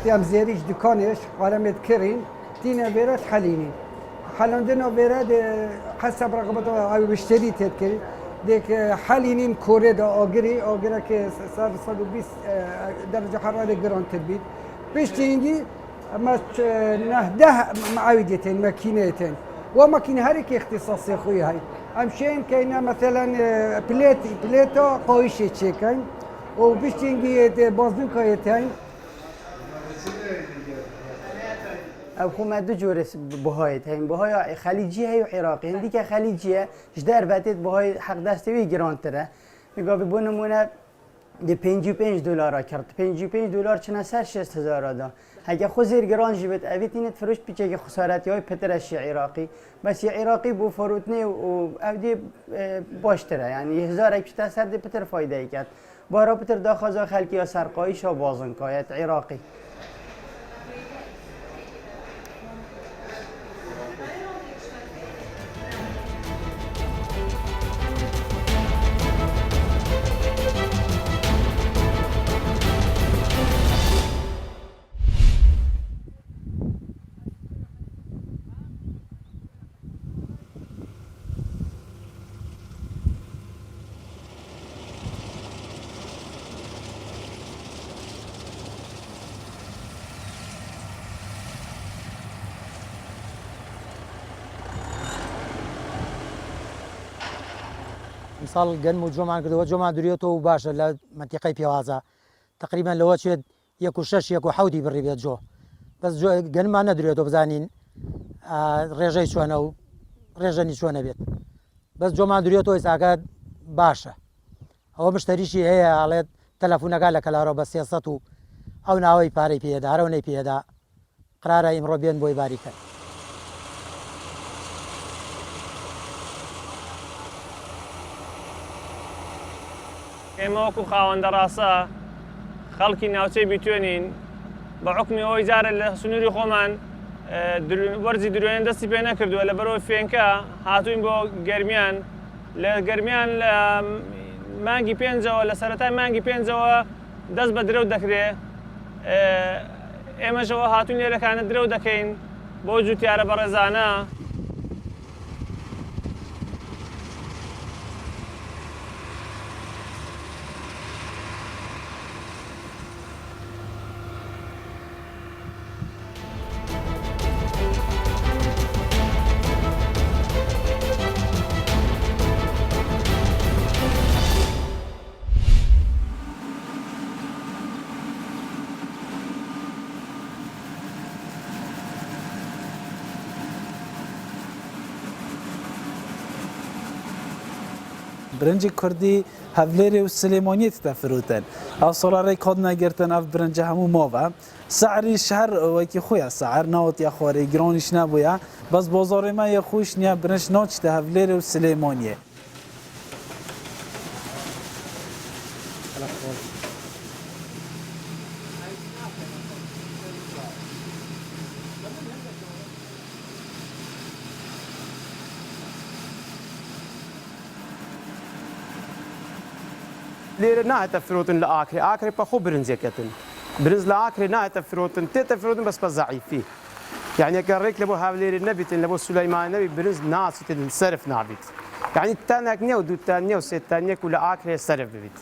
وقتی ام زیریش دکانش قرمت کرین دینه ویرد حلینی حلاندن ویرد حسب رقبت او بشتری تد کری دیک حلینین کوره دا آگری که 120 درجه حراره گرانتر بید بشتینگی اما نهده معاوديتين ماكينتين وماكينة هريك اختصاصي خويا هاي امشين كاينه مثلا بليتو قويشه تشيكاين وبشتينجي بازن كايتين او خو دو جورس بهایت هیم بهای خلیجی هی و عراقی هندی که خلیجیه جدار باتید بهای حق دستوی گرانتره میگه به نمونه دی 55 دلار کرد 55 دلار چنه سر 60,000 دا اگه خو زیر گران جیبت اویت اینت فروش پیچه که خسارتی های پترش عراقی بس یه عراقی بو فروتنی و اودی باشتره یعنی 1000 پیش سر دی پتر فایده ای کرد بارا پتر داخل خلکی یا سرقایش و بازنکایت عراقی مثال جن مجموعة كده وجماعة دريوتو باشا لمنطقة بيوازا تقريبا لو شد يكو شش يكو حودي بالربيت جو بس جو جن ما ندريوتو بزانين رجعي شو أنا رجعني شو أنا بيت بس جماعة دريوتو إساقات باشا هو مشتريشي هي على تلفون قال لك الهرب بس سياسته أو ناوي باري بيدا هروني بيدا قرار إمروبيان بوي باريكا ئێمە وەکو خاوەندە ڕاستە خەڵکی ناوچەی بیتوێنین بە حکمی ئەوەی جارە لە سنووری خۆمان وەرزی درێن دەستی پێ نەکردووە لە بەرەوەی فێنکە هاتووین بۆ گەرمیان لە گەرمیان لە مانگی پێنجەوە لە سەرەتای مانگی پێنجەوە دەست بە درەو دەکرێ ئێمەشەوە هاتوین لێرەکانە درەو دەکەین بۆ جوتیارە بەڕێزانە برنج کردی هفلری و سلیمانیت تفروتن او سالاری کد نگرتن او برنج همو ماوه سعری شهر وکی خویا سعر نوت یا خواری گرانش نبویا بس بازار ما یا خوش نیا برنج ناچته هفلری و سلیمانیه ليرة ناهت فروتن لآكري بخو برنز يكتن برنز لآكري ناهت فروتن تيت فروتن بس ضعيف فيه يعني كريك لبو هاولير النبي لبو سليمان النبي برنز ناس تنصرف نابيت يعني التانية نيو دو تانية وست تانية كل آكري صرف بيت